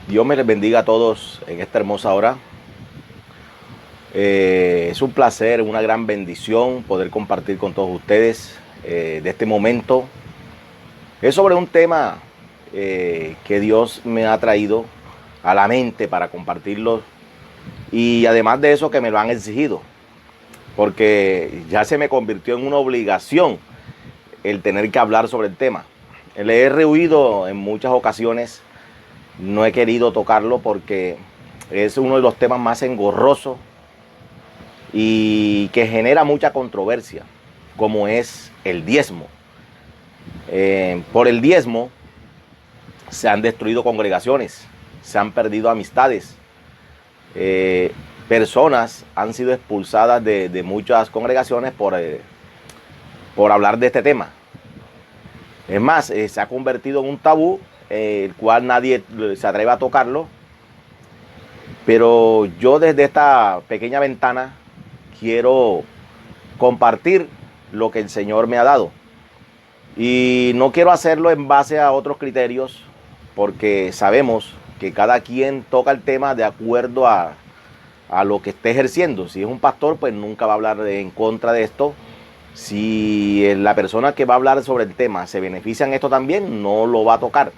Dios me les bendiga a todos en esta hermosa hora. Es un placer, una gran bendición poder compartir con todos ustedes de este momento. Es sobre un tema que Dios me ha traído a la mente para compartirlo, y además de eso que me lo han exigido, porque ya se me convirtió en una obligación el tener que hablar sobre el tema. Le he rehuido en muchas ocasiones, no he querido tocarlo porque es uno de los temas más engorrosos y que genera mucha controversia, como es el diezmo. Por el diezmo se han destruido congregaciones, se han perdido amistades, personas han sido expulsadas de muchas congregaciones por hablar de este tema. Es más, se ha convertido en un tabú, el cual nadie se atreve a tocarlo. Pero yo desde esta pequeña ventana quiero compartir lo que el Señor me ha dado. Y no quiero hacerlo en base a otros criterios, porque sabemos que cada quien toca el tema de acuerdo a lo que esté ejerciendo. Si es un pastor, pues nunca va a hablar en contra de esto. Si la persona que va a hablar sobre el tema se beneficia en esto también, no lo va a tocar.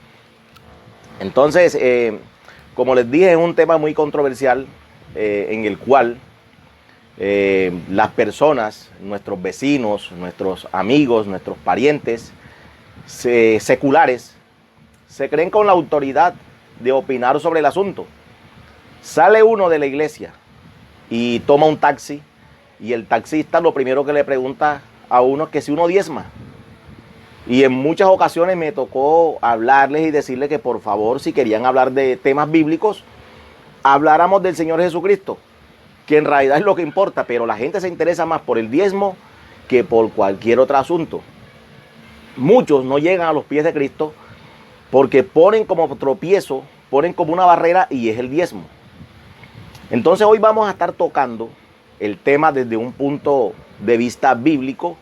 Entonces, como les dije, es un tema muy controversial en el cual las personas, nuestros vecinos, nuestros amigos, nuestros parientes seculares, se creen con la autoridad de opinar sobre el asunto. Sale uno de la iglesia y toma un taxi, y el taxista lo primero que le pregunta a uno es que si uno diezma. Y en muchas ocasiones me tocó hablarles y decirles que por favor, si querían hablar de temas bíblicos, habláramos del Señor Jesucristo, que en realidad es lo que importa, pero la gente se interesa más por el diezmo que por cualquier otro asunto. Muchos no llegan a los pies de Cristo porque ponen como tropiezo, ponen como una barrera, y es el diezmo. Entonces hoy vamos a estar tocando el tema desde un punto de vista bíblico,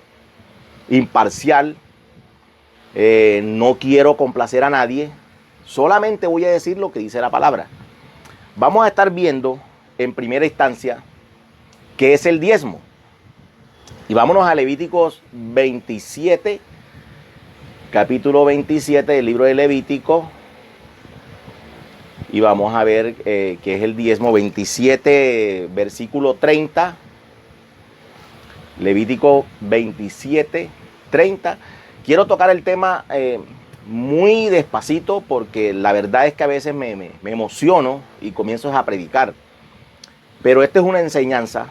imparcial. No quiero complacer a nadie, solamente voy a decir lo que dice la palabra. Vamos a estar viendo en primera instancia qué es el diezmo. Y vámonos a Levíticos 27, capítulo 27 del libro de Levítico. Y vamos a ver qué es el diezmo. 27, versículo 30. Levítico 27, 30. Quiero tocar el tema muy despacito, porque la verdad es que a veces me emociono y comienzo a predicar. Pero esta es una enseñanza,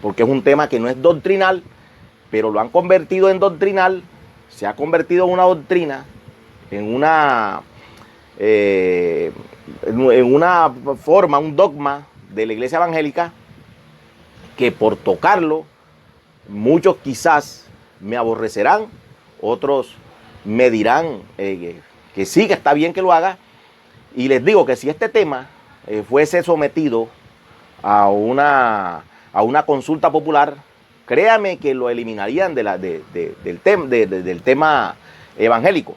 porque es un tema que no es doctrinal, pero lo han convertido en doctrinal. Se ha convertido en una doctrina, en una forma, un dogma de la iglesia evangélica, que por tocarlo muchos quizás me aborrecerán, otros me dirán que sí, que está bien que lo haga. Y les digo que si este tema fuese sometido a una consulta popular, créame que lo eliminarían del tema evangélico.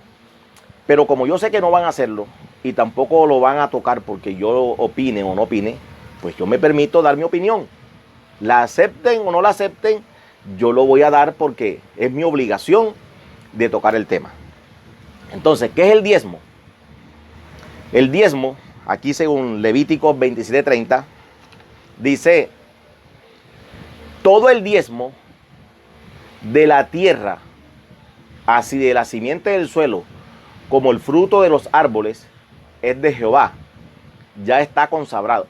Pero como yo sé que no van a hacerlo, y tampoco lo van a tocar porque yo opine o no opine, pues yo me permito dar mi opinión. La acepten o no la acepten, yo lo voy a dar porque es mi obligación de tocar el tema. Entonces, ¿qué es el diezmo? El diezmo, aquí según Levíticos 27:30, dice: todo el diezmo de la tierra, así de la simiente del suelo como el fruto de los árboles, es de Jehová, ya está consagrado.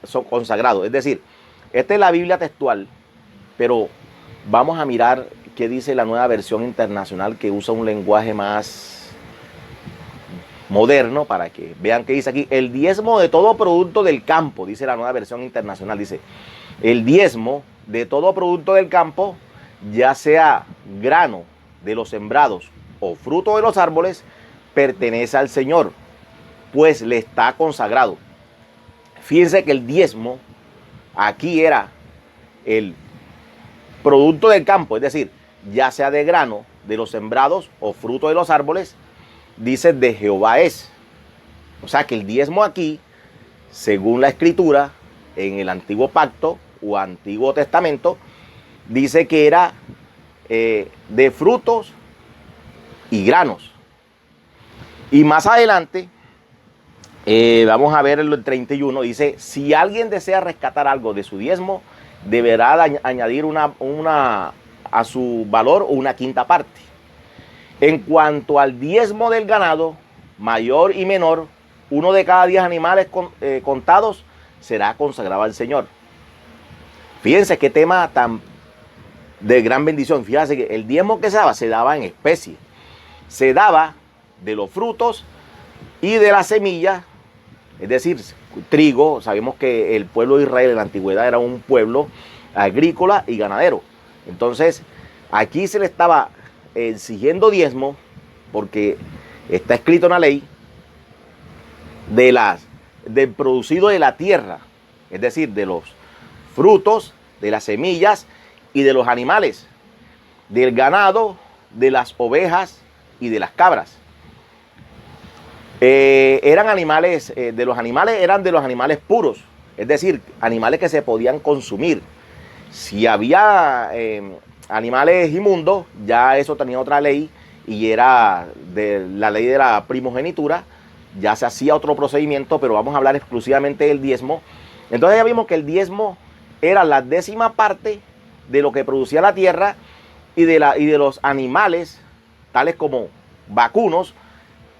Es decir, esta es la Biblia textual, pero vamos a mirar qué dice la Nueva Versión Internacional, que usa un lenguaje más moderno, para que vean qué dice aquí. El diezmo de todo producto del campo, dice la Nueva Versión Internacional, dice: el diezmo de todo producto del campo, ya sea grano de los sembrados o fruto de los árboles, pertenece al Señor, pues le está consagrado. Fíjense que el diezmo aquí era el producto del campo, es decir, ya sea de grano de los sembrados o fruto de los árboles, dice: de Jehová es. O sea que el diezmo aquí según la Escritura, en el Antiguo Pacto o Antiguo Testamento, dice que era de frutos y granos. Y más adelante, vamos a ver el 31, dice, si alguien desea rescatar algo de su diezmo, deberá añadir a su valor una quinta parte. En cuanto al diezmo del ganado, mayor y menor, uno de cada 10 animales contados será consagrado al Señor. Fíjense qué tema tan de gran bendición. Fíjense que el diezmo que se daba en especie. Se daba de los frutos y de las semillas, es decir, trigo. Sabemos que el pueblo de Israel en la antigüedad era un pueblo agrícola y ganadero. Entonces, aquí se le estaba exigiendo diezmo, porque está escrito en la ley, del producido de la tierra, es decir, de los frutos, de las semillas y de los animales, del ganado, de las ovejas y de las cabras. Eran animales, de los animales puros, es decir, animales que se podían consumir. Si había animales inmundos, ya eso tenía otra ley, y era de la ley de la primogenitura, ya se hacía otro procedimiento, pero vamos a hablar exclusivamente del diezmo. Entonces ya vimos que el diezmo era la 10ª parte de lo que producía la tierra y de los animales, tales como vacunos,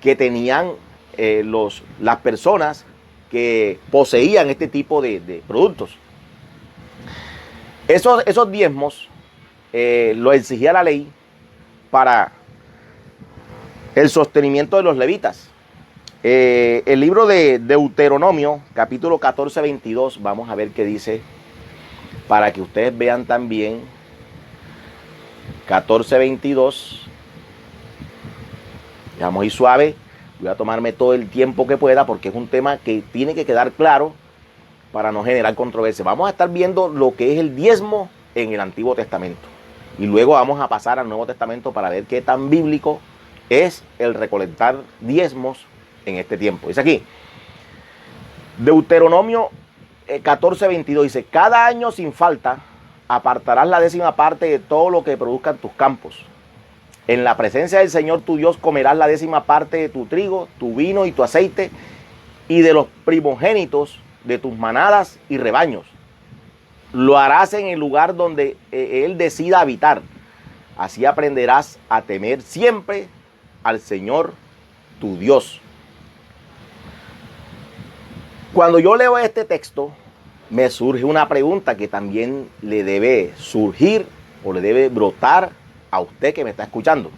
que tenían las personas que poseían este tipo de productos. Esos diezmos lo exigía la ley para el sostenimiento de los levitas. El libro de Deuteronomio, capítulo 14, 22, vamos a ver qué dice, para que ustedes vean también. 14, 22. Vamos a ir suave. Voy a tomarme todo el tiempo que pueda, porque es un tema que tiene que quedar claro para no generar controversia. Vamos a estar viendo lo que es el diezmo en el Antiguo Testamento. Y luego vamos a pasar al Nuevo Testamento para ver qué tan bíblico es el recolectar diezmos en este tiempo. Dice aquí, Deuteronomio 14, 22, dice, cada año sin falta apartarás la 10ª parte de todo lo que produzcan tus campos. En la presencia del Señor tu Dios comerás la 10ª parte de tu trigo, tu vino y tu aceite, y de los primogénitos de tus manadas y rebaños. Lo harás en el lugar donde Él decida habitar. Así aprenderás a temer siempre al Señor tu Dios. Cuando yo leo este texto, me surge una pregunta que también le debe surgir o le debe brotar a usted que me está escuchando.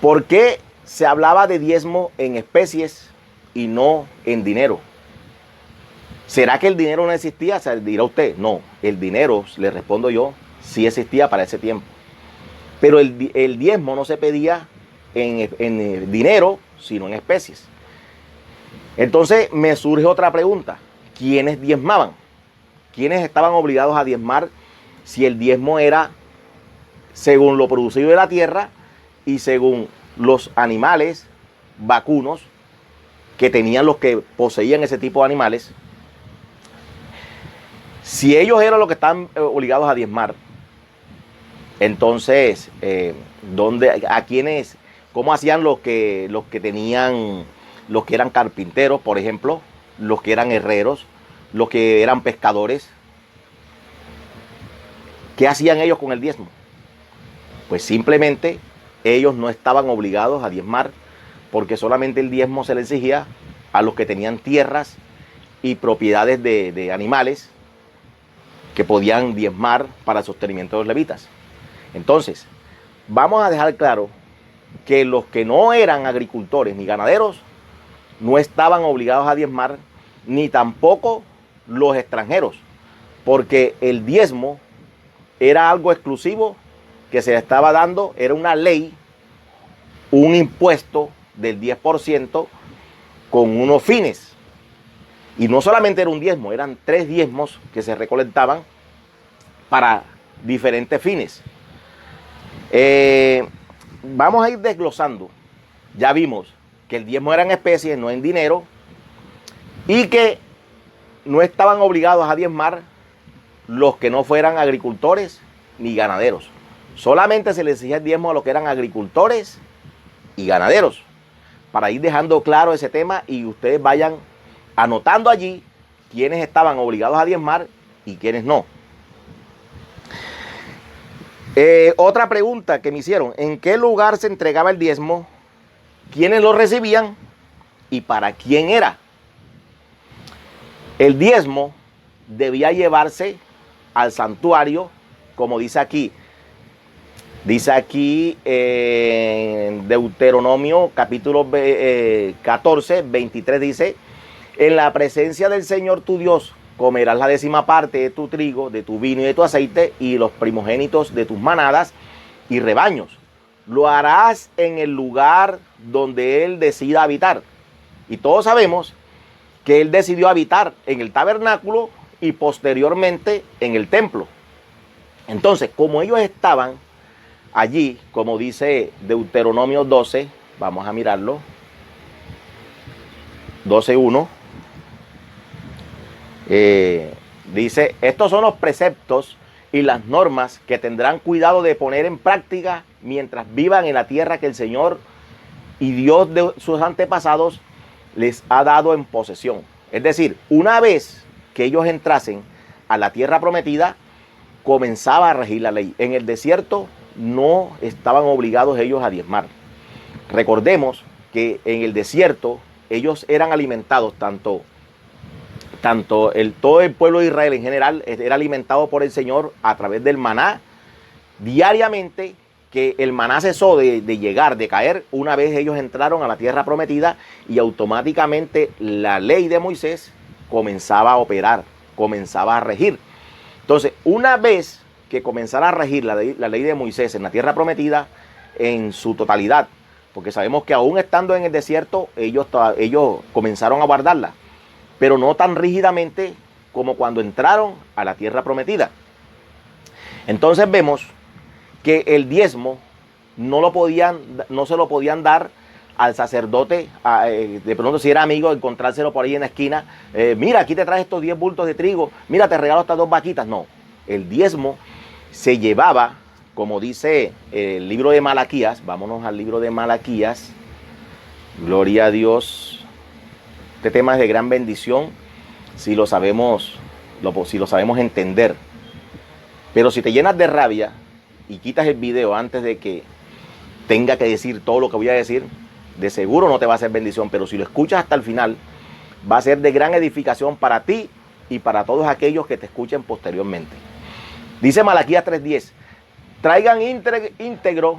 ¿Por qué se hablaba de diezmo en especies y no en dinero? ¿Será que el dinero no existía? O sea, dirá usted, no, el dinero, le respondo yo, sí existía para ese tiempo. Pero el diezmo no se pedía en dinero, sino en especies. Entonces me surge otra pregunta. ¿Quiénes diezmaban? ¿Quiénes estaban obligados a diezmar si el diezmo era según lo producido de la tierra y según los animales vacunos que tenían los que poseían ese tipo de animales? Si ellos eran los que estaban obligados a diezmar, entonces, ¿a quiénes? ¿Cómo hacían los que tenían, los que eran carpinteros, por ejemplo, los que eran herreros, los que eran pescadores? ¿Qué hacían ellos con el diezmo? Pues simplemente ellos no estaban obligados a diezmar, porque solamente el diezmo se le exigía a los que tenían tierras y propiedades de animales, que podían diezmar para el sostenimiento de los levitas. Entonces, vamos a dejar claro que los que no eran agricultores ni ganaderos no estaban obligados a diezmar, ni tampoco los extranjeros, porque el diezmo era algo exclusivo que se le estaba dando, era una ley, un impuesto del 10% con unos fines. Y no solamente era un diezmo, eran 3 diezmos que se recolectaban para diferentes fines. Vamos a ir desglosando. Ya vimos que el diezmo era en especies, no en dinero. y que no estaban obligados a diezmar los que no fueran agricultores ni ganaderos. Solamente se les exigía el diezmo a los que eran agricultores y ganaderos, para ir dejando claro ese tema y ustedes vayan anotando allí quiénes estaban obligados a diezmar y quiénes no. Otra pregunta que me hicieron: ¿en qué lugar se entregaba el diezmo? ¿Quiénes lo recibían? ¿Y para quién era? El diezmo debía llevarse al santuario, como dice aquí. Dice aquí en Deuteronomio capítulo 14, 23, dice: en la presencia del Señor tu Dios comerás la 10ª parte de tu trigo, de tu vino y de tu aceite, y los primogénitos de tus manadas y rebaños. Lo harás en el lugar donde Él decida habitar. Y todos sabemos que Él decidió habitar en el tabernáculo y posteriormente en el templo. Entonces, como ellos estaban allí, como dice Deuteronomio 12, vamos a mirarlo, 12:1, dice: estos son los preceptos y las normas que tendrán cuidado de poner en práctica mientras vivan en la tierra que el Señor y Dios de sus antepasados les ha dado en posesión. Es decir, una vez que ellos entrasen a la tierra prometida, comenzaba a regir la ley. En el desierto no estaban obligados ellos a diezmar. Recordemos que en el desierto ellos eran alimentados, todo el pueblo de Israel en general era alimentado por el Señor a través del maná diariamente, que el maná cesó de llegar, de caer, una vez ellos entraron a la tierra prometida, y automáticamente la ley de Moisés comenzaba a operar, comenzaba a regir. Entonces, una vez que comenzara a regir la ley de Moisés en la tierra prometida en su totalidad, porque sabemos que aún estando en el desierto, ellos comenzaron a guardarla, pero no tan rígidamente como cuando entraron a la tierra prometida. Entonces vemos que el diezmo no se lo podían dar al sacerdote, de pronto si era amigo, encontrárselo por ahí en la esquina. Mira, aquí te traes estos 10 bultos de trigo, mira, te regalo estas 2 vaquitas. No, el diezmo se llevaba, como dice el libro de Malaquías. Vámonos al libro de Malaquías. Gloria a Dios. Este tema es de gran bendición si lo sabemos entender. Pero si te llenas de rabia y quitas el video antes de que tenga que decir todo lo que voy a decir, de seguro no te va a hacer bendición. Pero si lo escuchas hasta el final, va a ser de gran edificación para ti y para todos aquellos que te escuchen posteriormente. Dice Malaquías 3:10: traigan íntegro,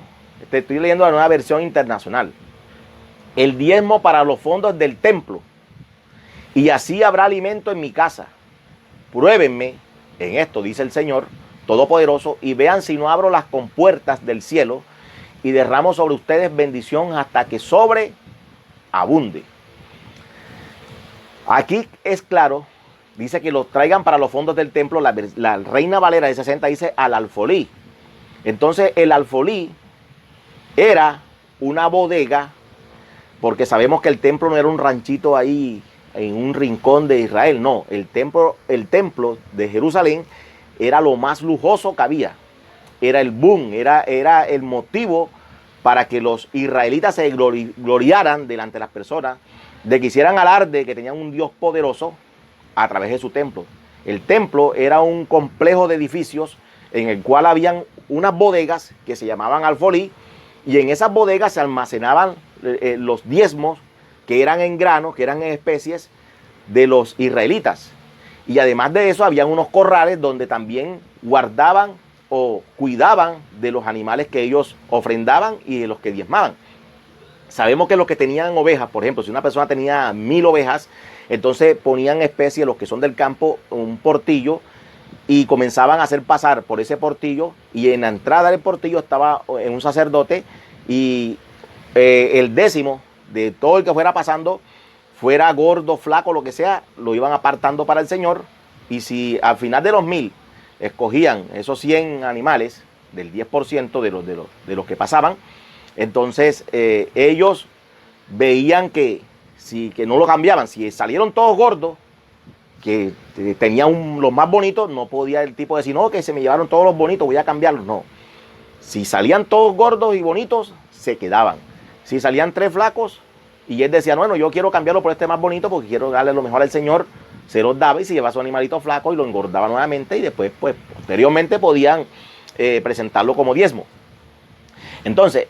te estoy leyendo la nueva versión internacional, el diezmo para los fondos del templo, y así habrá alimento en mi casa. Pruébenme en esto, dice el Señor Todopoderoso, y vean si no abro las compuertas del cielo y derramo sobre ustedes bendición hasta que sobreabunde. Aquí es claro, dice que los traigan para los fondos del templo. La Reina Valera de 60 dice al alfolí. Entonces el alfolí era una bodega, porque sabemos que el templo no era un ranchito ahí en un rincón de Israel. No, el templo de Jerusalén era lo más lujoso que había. Era el boom, era el motivo para que los israelitas se gloriaran delante de las personas, de que hicieran alarde de que tenían un Dios poderoso a través de su templo. El templo era un complejo de edificios en el cual habían unas bodegas que se llamaban alfolí, y en esas bodegas se almacenaban los diezmos que eran en grano, que eran en especies de los israelitas. Y además de eso, habían unos corrales donde también guardaban o cuidaban de los animales que ellos ofrendaban y de los que diezmaban. Sabemos que los que tenían ovejas, por ejemplo, si una persona tenía 1000 ovejas, entonces ponían especies, los que son del campo, un portillo, y comenzaban a hacer pasar por ese portillo, y en la entrada del portillo estaba un sacerdote, y el décimo de todo el que fuera pasando, fuera gordo, flaco, lo que sea, lo iban apartando para el Señor. Y si al final de los 1000 escogían esos 100 animales, del 10% de los que pasaban, entonces ellos veían que que no lo cambiaban, si salieron todos gordos, que tenían los más bonitos, no podía el tipo decir, no, que se me llevaron todos los bonitos, voy a cambiarlos. No. Si salían todos gordos y bonitos, se quedaban. Si salían 3 flacos, y él decía, bueno, yo quiero cambiarlo por este más bonito porque quiero darle lo mejor al Señor, se los daba y se llevaba su animalito flaco y lo engordaba nuevamente y después, pues, posteriormente podían presentarlo como diezmo. Entonces,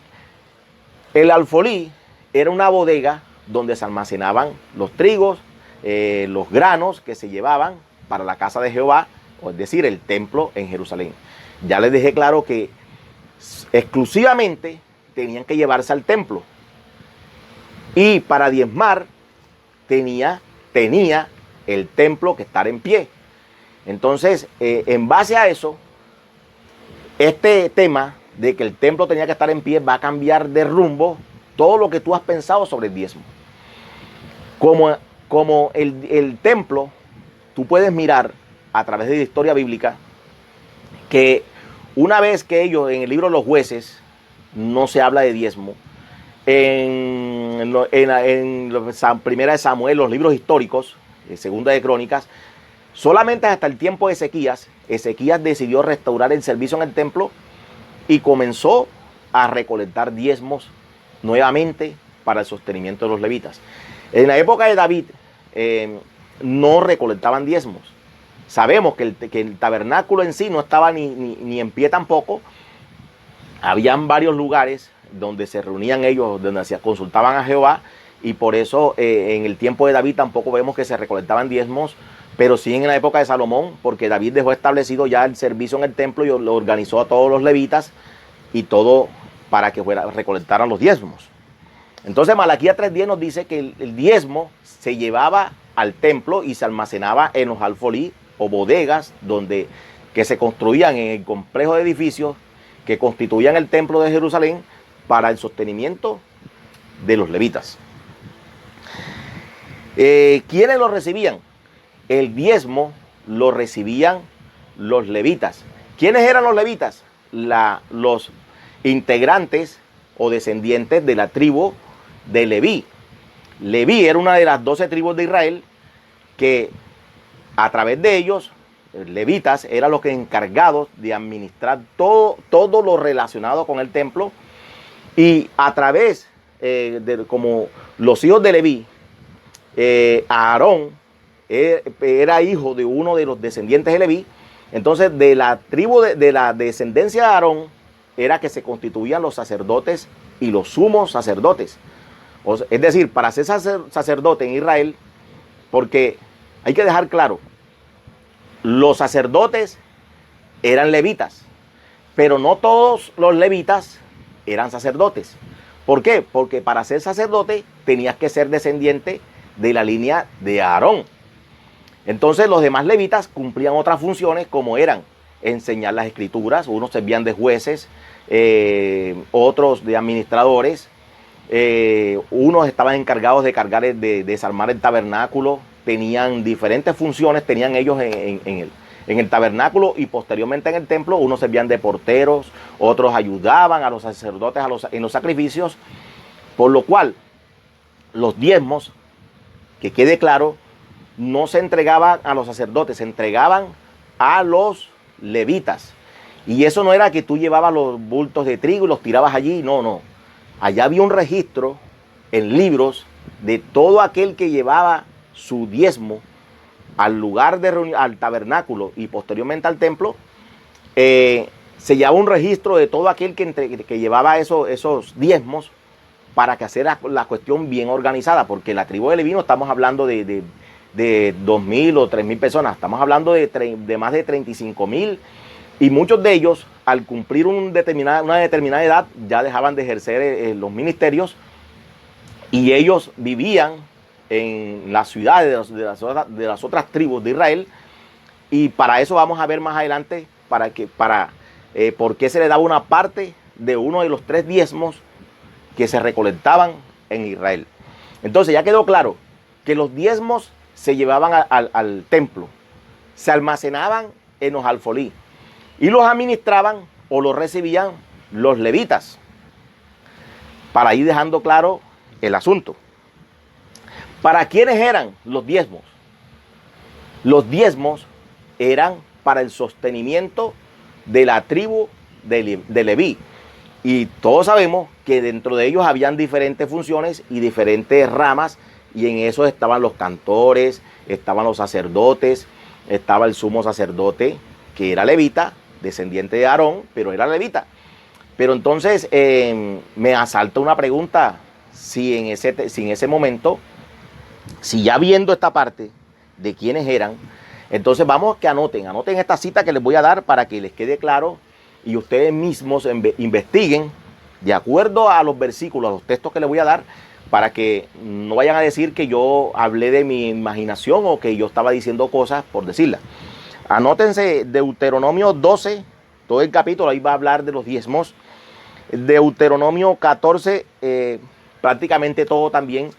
el alfolí era una bodega donde se almacenaban los trigos, los granos que se llevaban para la casa de Jehová, o es decir, el templo en Jerusalén. Ya les dejé claro que exclusivamente tenían que llevarse al templo. Y para diezmar tenía el templo que estar en pie. Entonces, en base a eso, este tema de que el templo tenía que estar en pie va a cambiar de rumbo todo lo que tú has pensado sobre el diezmo. Como el templo, tú puedes mirar a través de la historia bíblica que una vez que ellos, en el libro de los jueces, no se habla de diezmo, en Primera de Samuel, los libros históricos, Segunda de Crónicas, solamente hasta el tiempo de Ezequías decidió restaurar el servicio en el templo y comenzó a recolectar diezmos nuevamente para el sostenimiento de los levitas. En la época de David no recolectaban diezmos. Sabemos que el tabernáculo en sí no estaba ni en pie tampoco. Habían varios lugares donde se reunían ellos, donde se consultaban a Jehová, y por eso en el tiempo de David tampoco vemos que se recolectaban diezmos, pero sí en la época de Salomón, porque David dejó establecido ya el servicio en el templo y lo organizó a todos los levitas y todo para que recolectaran los diezmos. Entonces Malaquías 3:10 nos dice que el diezmo se llevaba al templo y se almacenaba en los alfolí o bodegas que se construían en el complejo de edificios que constituían el templo de Jerusalén para el sostenimiento de los levitas. ¿Quiénes lo recibían? El diezmo lo recibían los levitas. ¿Quiénes eran los levitas? Los integrantes o descendientes de la tribu de Leví. Leví era una de las 12 tribus de Israel que a través de ellos, levitas, eran los que encargados de administrar todo lo relacionado con el templo, y a través como los hijos de Leví, Aarón era hijo de uno de los descendientes de Leví. Entonces de la tribu de la descendencia de Aarón era que se constituían los sacerdotes y los sumos sacerdotes. Es decir, para ser sacerdote en Israel, porque hay que dejar claro, los sacerdotes eran levitas, pero no todos los levitas eran sacerdotes. ¿Por qué? Porque para ser sacerdote tenías que ser descendiente de la línea de Aarón. Entonces los demás levitas cumplían otras funciones, como eran enseñar las escrituras. Unos servían de jueces, otros de administradores, unos estaban encargados de de desarmar el tabernáculo. Tenían diferentes funciones, tenían ellos en el tabernáculo y posteriormente en el templo. Unos servían de porteros, otros ayudaban a los sacerdotes en los sacrificios, por lo cual los diezmos, que quede claro, no se entregaban a los sacerdotes, se entregaban a los levitas. Y eso no era que tú llevabas los bultos de trigo y los tirabas allí, no. Allá había un registro en libros de todo aquel que llevaba su diezmo al lugar de reunión, al tabernáculo y posteriormente al templo. Se llevaba un registro de todo aquel que llevaba esos diezmos, para que hacer la cuestión bien organizada, porque la tribu de Leví no estamos hablando de 2.000 o 3.000 personas, estamos hablando de más de 35.000, y muchos de ellos, al cumplir una determinada edad, ya dejaban de ejercer los ministerios, y ellos vivían en las ciudades de las otras tribus de Israel. Y para eso vamos a ver más adelante por qué se le daba una parte de uno de los 3 diezmos que se recolectaban en Israel. Entonces ya quedó claro que los diezmos se llevaban al templo, se almacenaban en los alfolí y los administraban o los recibían los levitas, para ir dejando claro el asunto. ¿Para quiénes eran los diezmos? Los diezmos eran para el sostenimiento de la tribu de Leví. Y todos sabemos que dentro de ellos habían diferentes funciones y diferentes ramas, y en eso estaban los cantores, estaban los sacerdotes, estaba el sumo sacerdote, que era levita, descendiente de Aarón, pero era levita. Pero entonces me asalta una pregunta, si en ese momento, si ya viendo esta parte de quiénes eran, entonces vamos que anoten esta cita que les voy a dar para que les quede claro y ustedes mismos investiguen de acuerdo a los versículos, a los textos que les voy a dar, para que no vayan a decir que yo hablé de mi imaginación o que yo estaba diciendo cosas por decirlas. Anótense Deuteronomio 12, todo el capítulo, ahí va a hablar de los diezmos. Deuteronomio 14, prácticamente todo también.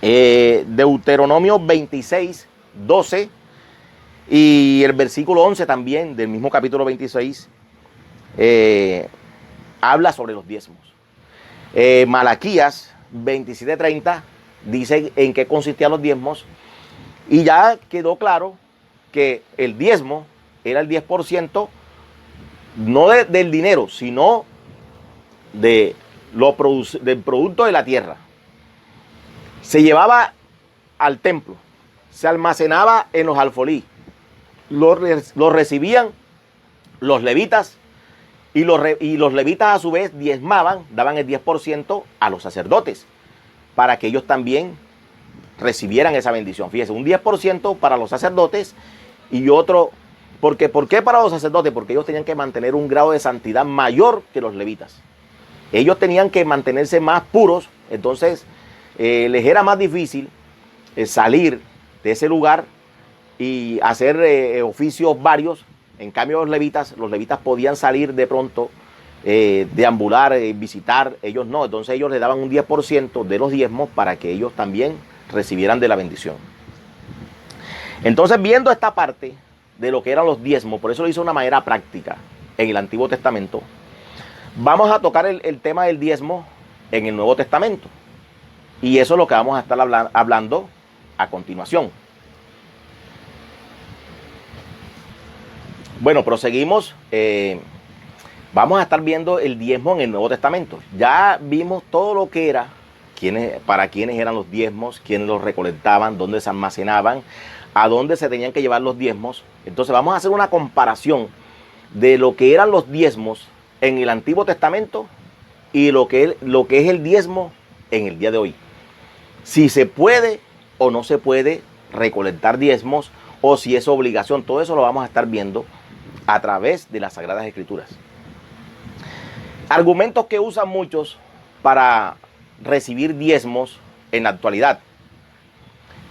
Deuteronomio 26, 12 y el versículo 11 también del mismo capítulo 26 habla sobre los diezmos. Malaquías 27:30 dice en qué consistían los diezmos, y ya quedó claro que el diezmo era el 10%, no del dinero, sino del producto de la tierra. Se llevaba al templo, se almacenaba en los alfolí, lo recibían los levitas, y los levitas a su vez diezmaban, daban el 10% a los sacerdotes, para que ellos también recibieran esa bendición. Fíjese, un 10% para los sacerdotes y otro, ¿por qué para los sacerdotes? Porque ellos tenían que mantener un grado de santidad mayor que los levitas. Ellos tenían que mantenerse más puros, entonces les era más difícil salir de ese lugar y hacer oficios varios. En cambio los levitas podían salir de pronto, deambular, visitar, ellos no. Entonces ellos le daban un 10% de los diezmos para que ellos también recibieran de la bendición. Entonces, viendo esta parte de lo que eran los diezmos, por eso lo hizo de una manera práctica en el Antiguo Testamento, vamos a tocar el tema del diezmo en el Nuevo Testamento. Y eso es lo que vamos a estar hablando a continuación. Bueno, proseguimos. Vamos a estar viendo el diezmo en el Nuevo Testamento. Ya vimos todo lo que era, para quiénes eran los diezmos, quiénes los recolectaban, dónde se almacenaban, a dónde se tenían que llevar los diezmos. Entonces vamos a hacer una comparación de lo que eran los diezmos en el Antiguo Testamento y lo que es el diezmo en el día de hoy. Si se puede o no se puede recolectar diezmos, o si es obligación. Todo eso lo vamos a estar viendo a través de las Sagradas Escrituras. Argumentos que usan muchos para recibir diezmos en la actualidad.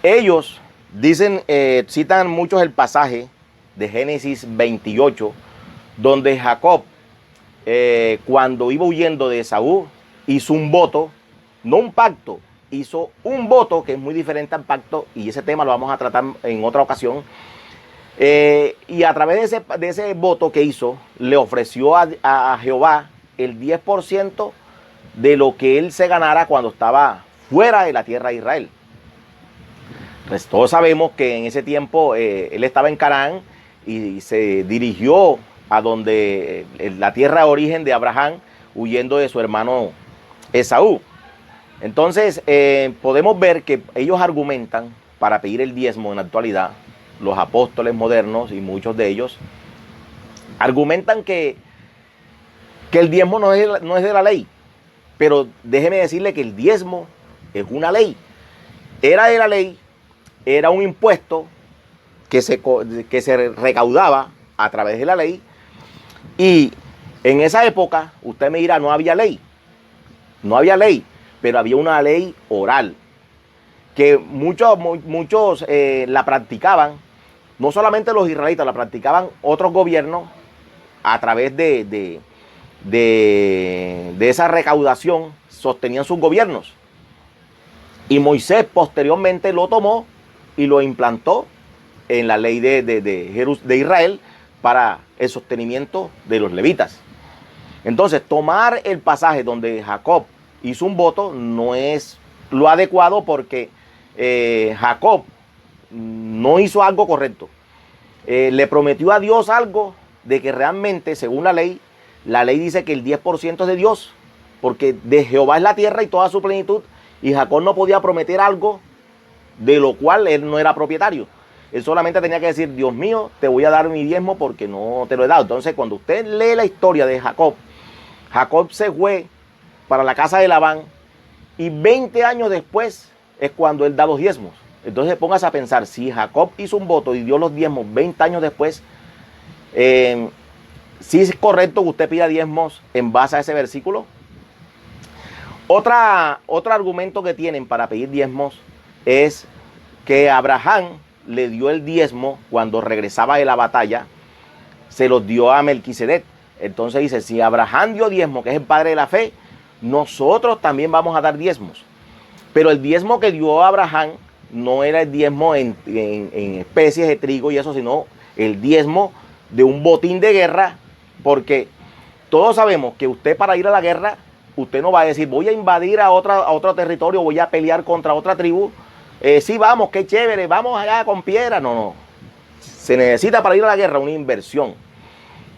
Ellos dicen, citan muchos el pasaje de Génesis 28, donde Jacob, cuando iba huyendo de Esaú, hizo un voto, no un pacto, hizo un voto que es muy diferente al pacto, y ese tema lo vamos a tratar en otra ocasión. Y a través de ese voto que hizo, le ofreció a Jehová el 10% de lo que él se ganara cuando estaba fuera de la tierra de Israel. Pues todos sabemos que en ese tiempo él estaba en Canaán y se dirigió a donde la tierra de origen de Abraham, huyendo de su hermano Esaú. Entonces podemos ver que ellos argumentan para pedir el diezmo en la actualidad. Los apóstoles modernos y muchos de ellos argumentan que el diezmo no es de la ley. Pero déjeme decirle que el diezmo es una ley. Era de la ley, era un impuesto que se recaudaba a través de la ley. Y en esa época, usted me dirá, no había ley. No había ley, pero había una ley oral que muchos la practicaban. No solamente los israelitas, la practicaban otros gobiernos a través de esa recaudación, sostenían sus gobiernos. Y Moisés posteriormente lo tomó y lo implantó en la ley de Israel para el sostenimiento de los levitas. Entonces, tomar el pasaje donde Jacob hizo un voto no es lo adecuado, porque Jacob no hizo algo correcto. Le prometió a Dios algo de que realmente, según la ley dice que el 10% es de Dios, porque de Jehová es la tierra y toda su plenitud, y Jacob no podía prometer algo de lo cual él no era propietario. Él solamente tenía que decir, Dios mío, te voy a dar mi diezmo porque no te lo he dado. Entonces, cuando usted lee la historia de Jacob, Jacob se fue para la casa de Labán y 20 años después es cuando él da los diezmos. Entonces, póngase a pensar, si Jacob hizo un voto y dio los diezmos 20 años después, ¿sí es correcto que usted pida diezmos en base a ese versículo? Otro argumento que tienen para pedir diezmos es que Abraham le dio el diezmo cuando regresaba de la batalla, se los dio a Melquisedec. Entonces dice, si Abraham dio diezmo, que es el padre de la fe, nosotros también vamos a dar diezmos. Pero el diezmo que dio Abraham no era el diezmo en especies de trigo y eso, sino el diezmo de un botín de guerra, porque todos sabemos que usted, para ir a la guerra, usted no va a decir, voy a invadir a otro territorio, voy a pelear contra otra tribu. Sí, vamos, qué chévere, vamos allá con piedra. No. Se necesita para ir a la guerra una inversión.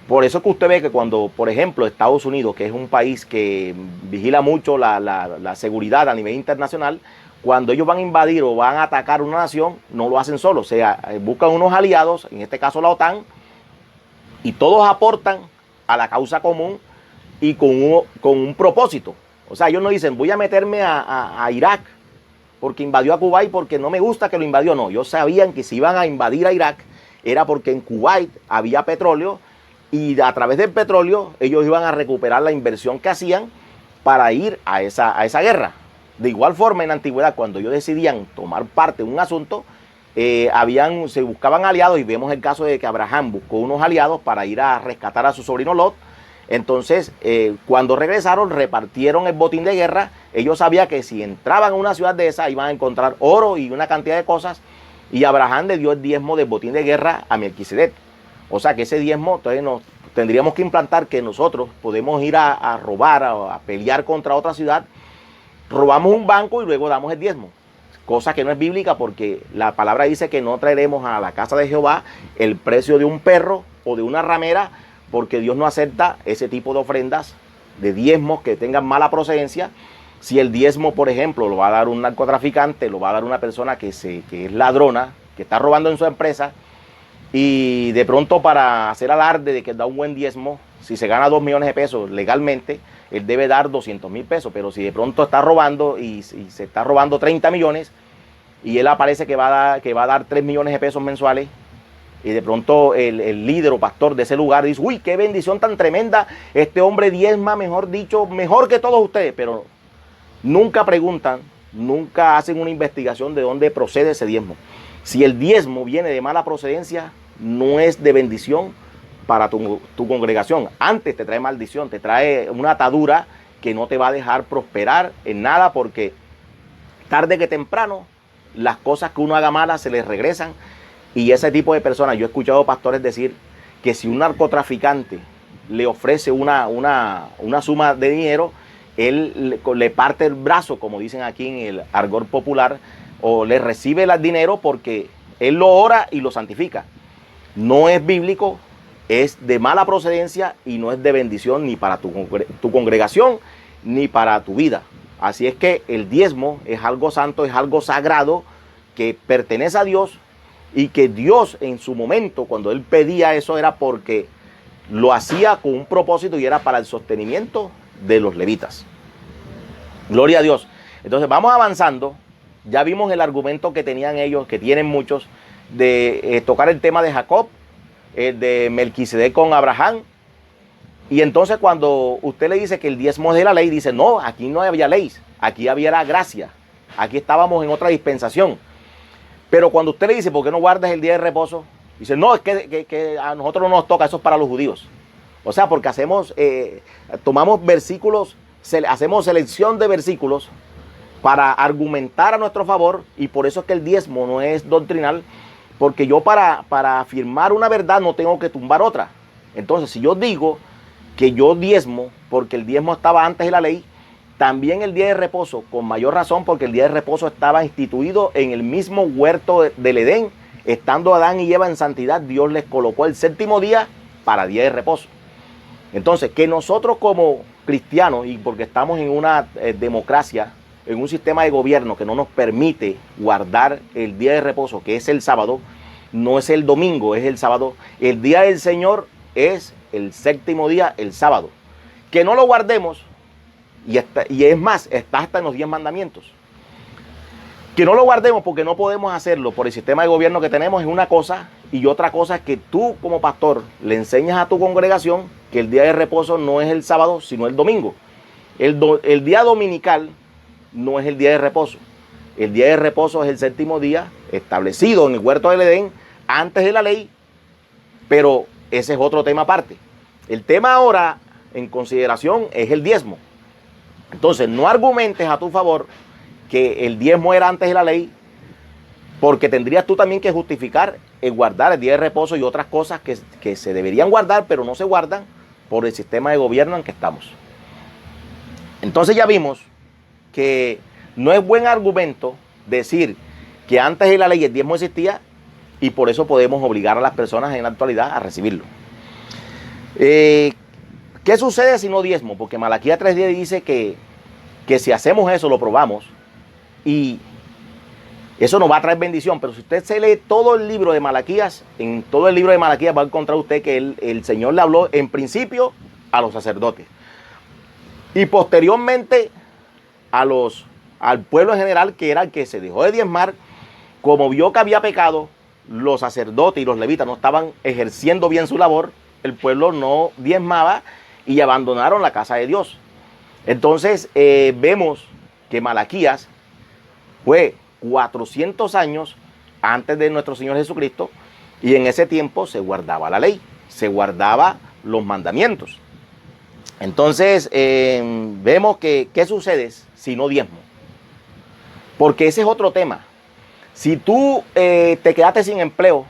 Por eso que usted ve que cuando, por ejemplo, Estados Unidos, que es un país que vigila mucho la seguridad a nivel internacional, cuando ellos van a invadir o van a atacar una nación, no lo hacen solos. O sea, buscan unos aliados, en este caso la OTAN, y todos aportan a la causa común y con un propósito. O sea, ellos no dicen, voy a meterme a Irak porque invadió a Kuwait, porque no me gusta que lo invadió. No, ellos sabían que si iban a invadir a Irak era porque en Kuwait había petróleo y a través del petróleo ellos iban a recuperar la inversión que hacían para ir a esa guerra. De igual forma, en la antigüedad, cuando ellos decidían tomar parte en un asunto, se buscaban aliados, y vemos el caso de que Abraham buscó unos aliados para ir a rescatar a su sobrino Lot. Entonces, cuando regresaron, repartieron el botín de guerra. Ellos sabían que si entraban a una ciudad de esa, iban a encontrar oro y una cantidad de cosas. Y Abraham le dio el diezmo del botín de guerra a Melquisedec. O sea que ese diezmo, entonces tendríamos que implantar que nosotros podemos ir a robar, a pelear contra otra ciudad. Robamos un banco y luego damos el diezmo. Cosa que no es bíblica, porque la palabra dice que no traeremos a la casa de Jehová el precio de un perro o de una ramera, porque Dios no acepta ese tipo de ofrendas, de diezmos que tengan mala procedencia. Si el diezmo, por ejemplo, lo va a dar un narcotraficante, lo va a dar una persona que es ladrona, que está robando en su empresa, y de pronto, para hacer alarde de que da un buen diezmo, si se gana 2 millones de pesos legalmente, él debe dar 200,000 pesos. Pero si de pronto está robando y se está robando 30 millones y él aparece que va a dar 3 millones de pesos mensuales, y de pronto el líder o pastor de ese lugar dice, uy, qué bendición tan tremenda, este hombre diezma, mejor dicho, mejor que todos ustedes. Pero nunca preguntan, nunca hacen una investigación de dónde procede ese diezmo. Si el diezmo viene de mala procedencia, no es de bendición para tu congregación. Antes te trae maldición, te trae una atadura que no te va a dejar prosperar en nada, porque tarde que temprano las cosas que uno haga malas se les regresan. Y ese tipo de personas, yo he escuchado pastores decir que si un narcotraficante le ofrece una suma de dinero, él le parte el brazo, como dicen aquí en el argot popular, o le recibe el dinero porque él lo ora y lo santifica. No es bíblico, es de mala procedencia y no es de bendición ni para tu congregación ni para tu vida. Así es que el diezmo es algo santo, es algo sagrado que pertenece a Dios, y que Dios en su momento, cuando él pedía eso, era porque lo hacía con un propósito y era para el sostenimiento de los levitas. Gloria a Dios. Entonces vamos avanzando. Ya vimos el argumento que tenían ellos, que tienen muchos, de tocar el tema de Jacob, de Melquisedec con Abraham. Y entonces cuando usted le dice que el diezmo es de la ley, dice, no, aquí no había ley, aquí había la gracia, aquí estábamos en otra dispensación. Pero cuando usted le dice, ¿por qué no guardas el día de reposo? Dice, no, es que a nosotros no nos toca, eso es para los judíos. O sea, porque tomamos versículos, hacemos selección de versículos para argumentar a nuestro favor, y por eso es que el diezmo no es doctrinal, porque yo para afirmar una verdad no tengo que tumbar otra. Entonces, si yo digo que yo diezmo, porque el diezmo estaba antes de la ley, también el día de reposo, con mayor razón, porque el día de reposo estaba instituido en el mismo huerto del Edén. Estando Adán y Eva en santidad, Dios les colocó el séptimo día para día de reposo. Entonces, que nosotros como cristianos, y porque estamos en una democracia, en un sistema de gobierno que no nos permite guardar el día de reposo, que es el sábado, no es el domingo, es el sábado. El día del Señor es el séptimo día, el sábado. Que no lo guardemos, y es más, está hasta en los 10 mandamientos. Que no lo guardemos porque no podemos hacerlo por el sistema de gobierno que tenemos es una cosa, y otra cosa es que tú como pastor le enseñas a tu congregación que el día de reposo no es el sábado, sino el domingo. El día dominical no es el día de reposo. El día de reposo es el séptimo día establecido en el huerto del Edén antes de la ley, pero ese es otro tema aparte. El tema ahora en consideración es el diezmo. Entonces no argumentes a tu favor que el diezmo era antes de la ley, porque tendrías tú también que justificar el guardar el día de reposo y otras cosas que se deberían guardar, pero no se guardan por el sistema de gobierno en que estamos. Entonces ya vimos que no es buen argumento decir que antes de la ley el diezmo existía y por eso podemos obligar a las personas en la actualidad a recibirlo. ¿Qué sucede si no diezmo? Porque Malaquías 3:10 dice que si hacemos eso, lo probamos, y eso nos va a traer bendición. Pero si usted se lee todo el libro de Malaquías, en todo el libro de Malaquías va a encontrar usted que el Señor le habló en principio a los sacerdotes y posteriormente al pueblo en general, que era el que se dejó de diezmar. Como vio que había pecado, los sacerdotes y los levitas no estaban ejerciendo bien su labor, el pueblo no diezmaba y abandonaron la casa de Dios. Entonces vemos que Malaquías fue 400 años antes de nuestro Señor Jesucristo, y en ese tiempo se guardaba la ley, se guardaba los mandamientos. Entonces vemos que ¿qué sucede si no diezmo? Porque ese es otro tema. Si tú te quedaste sin empleo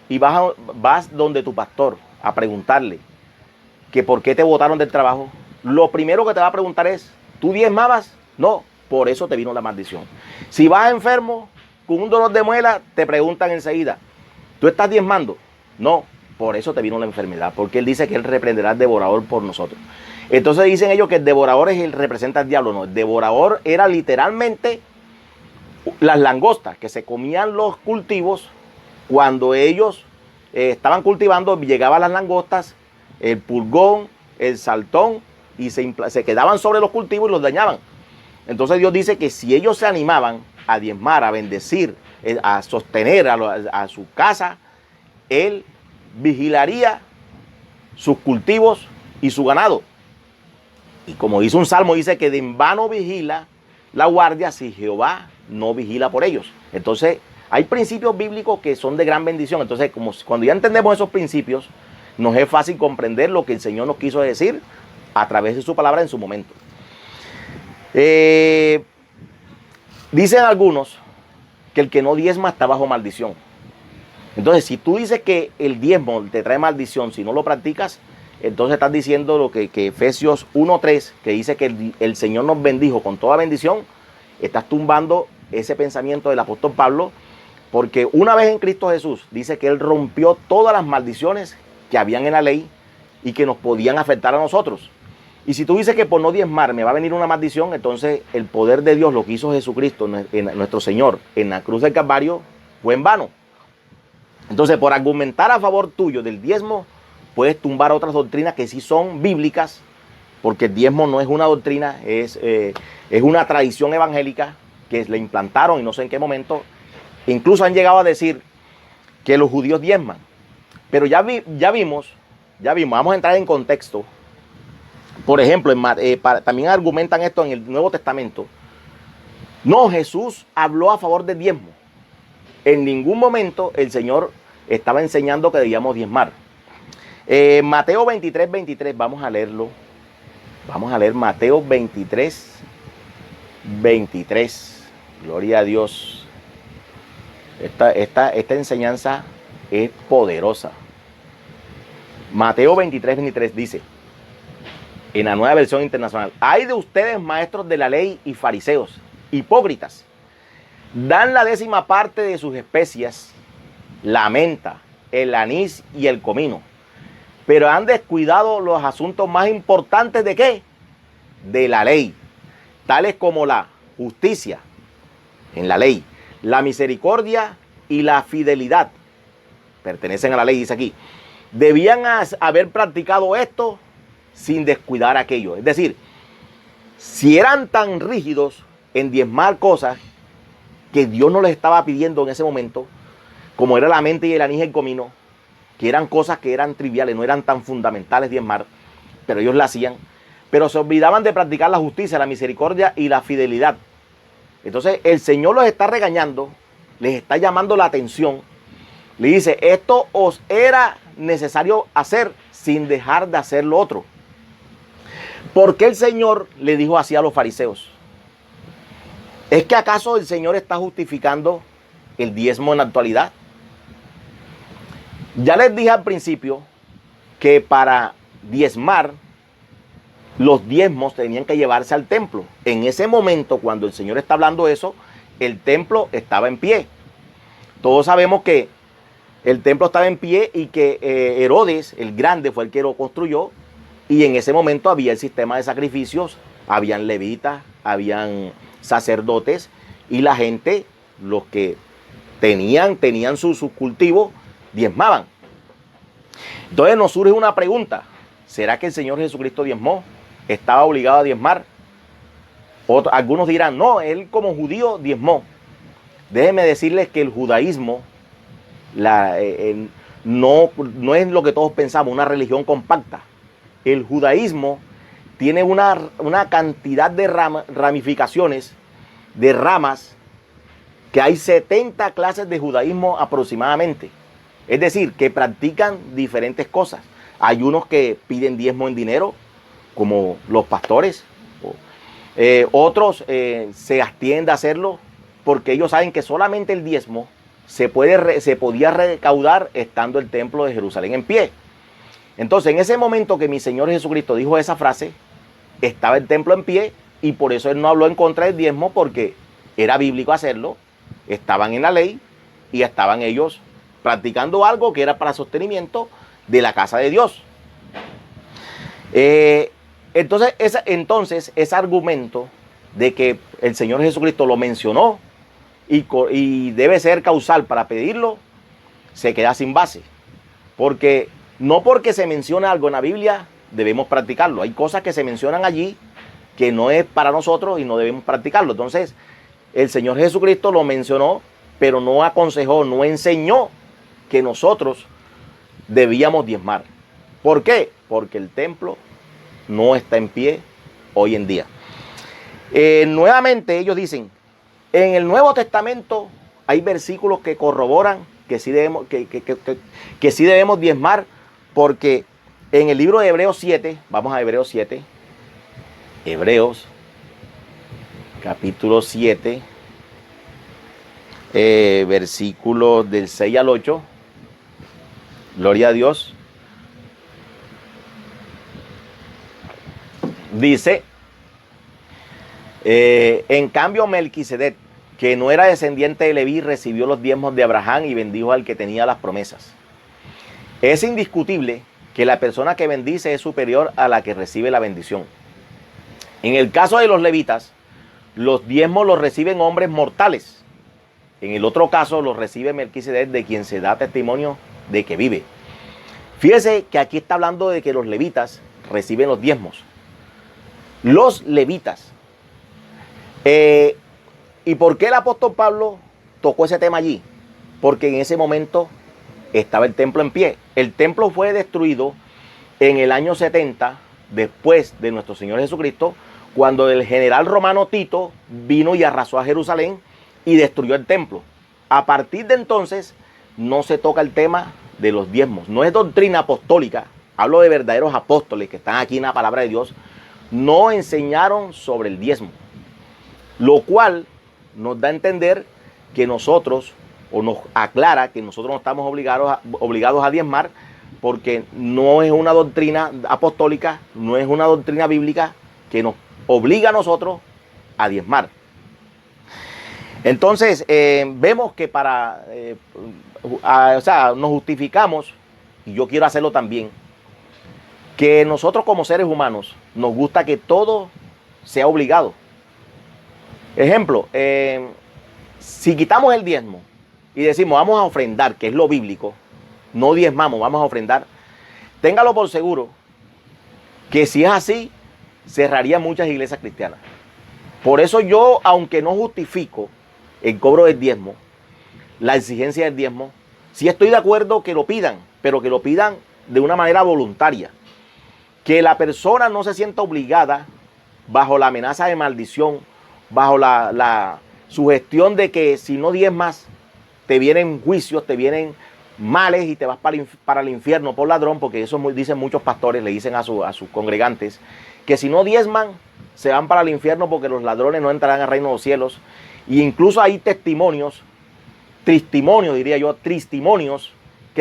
y vas donde tu pastor a preguntarle que por qué te botaron del trabajo, lo primero que te va a preguntar es, ¿tú diezmabas? No, por eso te vino la maldición. Si vas enfermo con un dolor de muela, te preguntan enseguida, ¿tú estás diezmando? No, por eso te vino la enfermedad, porque él dice que él reprenderá al devorador por nosotros. Entonces dicen ellos que el devorador representa al diablo. No, el devorador era literalmente las langostas que se comían los cultivos. Cuando ellos estaban cultivando, llegaban las langostas, el pulgón, el saltón, y se quedaban sobre los cultivos y los dañaban. Entonces Dios dice que si ellos se animaban a diezmar, a bendecir, a sostener a su casa, Él vigilaría sus cultivos y su ganado. Y como dice un salmo, dice que de en vano vigila la guardia si Jehová no vigila por ellos. Entonces hay principios bíblicos que son de gran bendición. Entonces cuando ya entendemos esos principios, nos es fácil comprender lo que el Señor nos quiso decir a través de su palabra en su momento. Dicen algunos que el que no diezma está bajo maldición. Entonces, si tú dices que el diezmo te trae maldición si no lo practicas, entonces estás diciendo lo que Efesios 1:3, que dice que el Señor nos bendijo con toda bendición. Estás tumbando ese pensamiento del apóstol Pablo, porque una vez en Cristo Jesús dice que Él rompió todas las maldiciones que habían en la ley y que nos podían afectar a nosotros. Y si tú dices que por no diezmar me va a venir una maldición, entonces el poder de Dios, lo que hizo Jesucristo, nuestro Señor, en la cruz del Calvario, fue en vano. Entonces, por argumentar a favor tuyo del diezmo, puedes tumbar otras doctrinas que sí son bíblicas, porque el diezmo no es una doctrina, es una tradición evangélica que le implantaron y no sé en qué momento. Incluso han llegado a decir que los judíos diezman. Pero ya vimos, vamos a entrar en contexto. Por ejemplo, también argumentan esto en el Nuevo Testamento. No, Jesús habló a favor del diezmo. En ningún momento el Señor estaba enseñando que debíamos diezmar. Mateo 23:23, vamos a leerlo. Vamos a leer Mateo 23:23. Gloria a Dios. Esta enseñanza es poderosa. Mateo 23:23 dice: En la Nueva Versión Internacional. Hay de ustedes, maestros de la ley y fariseos, hipócritas. Dan la 10ª parte de sus especias, la menta, el anís y el comino. Pero han descuidado los asuntos más importantes ¿de qué? De la ley, tales como la justicia en la ley, la misericordia y la fidelidad. Pertenecen a la ley, dice aquí. Debían haber practicado esto sin descuidar aquello. Es decir, si eran tan rígidos en diezmar cosas que Dios no les estaba pidiendo en ese momento, como era la mente y el anís y el comino, que eran cosas que eran triviales, no eran tan fundamentales diezmar, pero ellos la hacían, pero se olvidaban de practicar la justicia, la misericordia y la fidelidad. Entonces el Señor los está regañando, les está llamando la atención, le dice, esto os era necesario hacer sin dejar de hacer lo otro. ¿Por qué el Señor le dijo así a los fariseos? ¿Es que acaso el Señor está justificando el diezmo en la actualidad? Ya les dije al principio que para diezmar, los diezmos tenían que llevarse al templo. En ese momento, cuando el Señor está hablando eso, el templo estaba en pie. Todos sabemos que el templo estaba en pie y que Herodes, el grande, fue el que lo construyó. Y en ese momento había el sistema de sacrificios, habían levitas, habían sacerdotes y la gente, los que tenían sus cultivos, diezmaban. Entonces nos surge una pregunta, ¿será que el Señor Jesucristo diezmó? ¿Estaba obligado a diezmar? Algunos dirán, no, él como judío diezmó. Déjenme decirles que el judaísmo no es lo que todos pensamos, una religión compacta. El judaísmo tiene una cantidad de ramificaciones, de ramas, que hay 70 clases de judaísmo aproximadamente. Es decir, que practican diferentes cosas. Hay unos que piden diezmo en dinero, como los pastores. Otros se abstienen de hacerlo porque ellos saben que solamente el diezmo se podía recaudar estando el templo de Jerusalén en pie. Entonces, en ese momento que mi Señor Jesucristo dijo esa frase, estaba el templo en pie y por eso Él no habló en contra del diezmo, porque era bíblico hacerlo, estaban en la ley y estaban ellos practicando algo que era para sostenimiento de la casa de Dios. Entonces, ese argumento de que el Señor Jesucristo lo mencionó y debe ser causal para pedirlo, se queda sin base. Porque no porque se menciona algo en la Biblia debemos practicarlo. Hay cosas que se mencionan allí que no es para nosotros y no debemos practicarlo. Entonces, el Señor Jesucristo lo mencionó, pero no aconsejó, no enseñó que nosotros debíamos diezmar. ¿Por qué? Porque el templo no está en pie hoy en día. Nuevamente ellos dicen, en el Nuevo Testamento hay versículos que corroboran que sí debemos diezmar, porque en el libro de Hebreos 7, vamos a Hebreos 7, Hebreos capítulo 7, versículos del 6 al 8, gloria a Dios, dice, en cambio Melquisedec, que no era descendiente de Leví, recibió los diezmos de Abraham y bendijo al que tenía las promesas. Es indiscutible que la persona que bendice es superior a la que recibe la bendición. En el caso de los levitas, los diezmos los reciben hombres mortales. En el otro caso los recibe Melquisedec, de quien se da testimonio de que vive. Fíjese que aquí está hablando de que los levitas reciben los diezmos. Los levitas. ¿Y por qué el apóstol Pablo tocó ese tema allí? Porque en ese momento estaba el templo en pie. El templo fue destruido en el año 70 después de nuestro Señor Jesucristo, cuando el general romano Tito vino y arrasó a Jerusalén y destruyó el templo. A partir de entonces no se toca el tema de los diezmos. No es doctrina apostólica. Hablo de verdaderos apóstoles que están aquí en la palabra de Dios. No enseñaron sobre el diezmo, lo cual nos da a entender que nosotros, o nos aclara que nosotros no estamos obligados a diezmar, porque no es una doctrina apostólica, no es una doctrina bíblica que nos obliga a nosotros a diezmar. Entonces, vemos que nos justificamos, y yo quiero hacerlo también, que nosotros como seres humanos nos gusta que todo sea obligado. Ejemplo, si quitamos el diezmo y decimos vamos a ofrendar, que es lo bíblico, no diezmamos, vamos a ofrendar, téngalo por seguro que si es así, cerraría muchas iglesias cristianas. Por eso yo, aunque no justifico el cobro del diezmo, la exigencia del diezmo, sí estoy de acuerdo que lo pidan, pero que lo pidan de una manera voluntaria. Que la persona no se sienta obligada bajo la amenaza de maldición, bajo la sugestión de que si no diezmas te vienen juicios, te vienen males y te vas para el infierno por ladrón, porque eso dicen muchos pastores, le dicen a sus congregantes, que si no diezman se van para el infierno porque los ladrones no entrarán al reino de los cielos. Y incluso hay testimonios que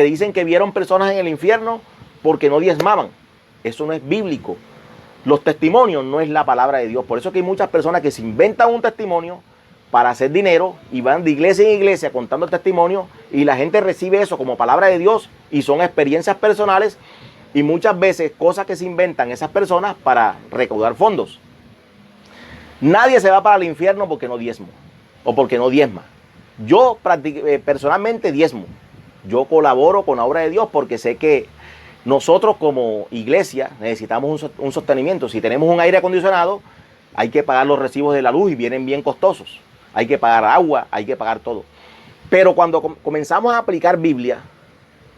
dicen que vieron personas en el infierno porque no diezmaban. Eso no es bíblico. Los testimonios no es la palabra de Dios. Por eso que hay muchas personas que se inventan un testimonio para hacer dinero y van de iglesia en iglesia contando el testimonio, y la gente recibe eso como palabra de Dios y son experiencias personales y muchas veces cosas que se inventan esas personas para recaudar fondos. Nadie se va para el infierno porque no diezmo o porque no diezma. Yo personalmente diezmo. Yo colaboro con la obra de Dios porque sé que nosotros como iglesia necesitamos un sostenimiento. Si tenemos un aire acondicionado, hay que pagar los recibos de la luz y vienen bien costosos. Hay que pagar agua, hay que pagar todo. Pero cuando comenzamos a aplicar Biblia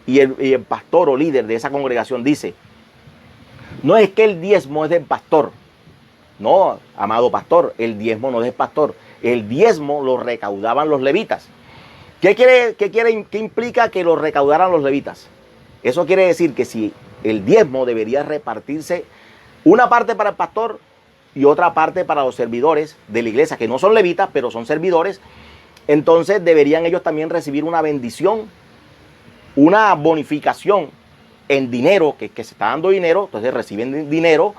y el pastor o líder de esa congregación dice, no es que el diezmo es del pastor. No, amado pastor, el diezmo no es del pastor. El diezmo lo recaudaban los levitas. ¿Qué implica que lo recaudaran los levitas? Eso quiere decir que si el diezmo debería repartirse una parte para el pastor y otra parte para los servidores de la iglesia, que no son levitas, pero son servidores, entonces deberían ellos también recibir una bendición, una bonificación en dinero, que se está dando dinero, entonces reciben dinero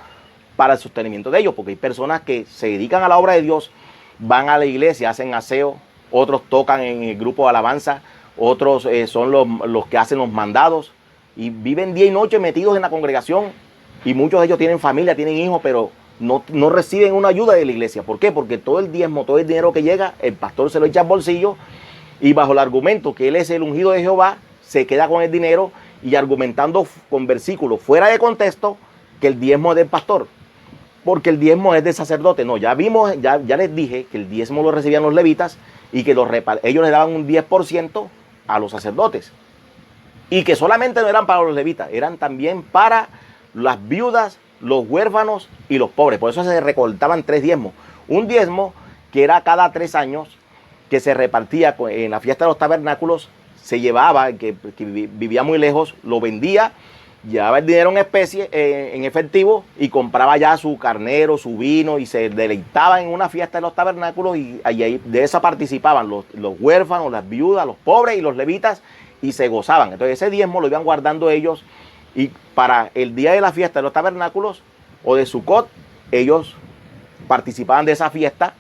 para el sostenimiento de ellos, porque hay personas que se dedican a la obra de Dios, van a la iglesia, hacen aseo, otros tocan en el grupo de alabanza, otros son los que hacen los mandados, y viven día y noche metidos en la congregación, y muchos de ellos tienen familia, tienen hijos, pero no reciben una ayuda de la iglesia. ¿Por qué? Porque todo el diezmo, todo el dinero que llega, el pastor se lo echa al bolsillo, y bajo el argumento que él es el ungido de Jehová, se queda con el dinero y argumentando con versículos fuera de contexto que el diezmo es del pastor, porque el diezmo es del sacerdote. No, ya les dije que el diezmo lo recibían los levitas y que ellos le daban un 10% a los sacerdotes. Y que solamente no eran para los levitas, eran también para las viudas, los huérfanos y los pobres. Por eso se recortaban 3 diezmos. Un diezmo que era cada 3 años, que se repartía en la fiesta de los tabernáculos, se llevaba, que vivía muy lejos, lo vendía, llevaba el dinero en especie, en efectivo, y compraba ya su carnero, su vino, y se deleitaba en una fiesta de los tabernáculos, y ahí de esa participaban los huérfanos, las viudas, los pobres y los levitas, y se gozaban. Entonces ese diezmo lo iban guardando ellos, y para el día de la fiesta de los tabernáculos o de Sucot, ellos participaban de esa fiesta.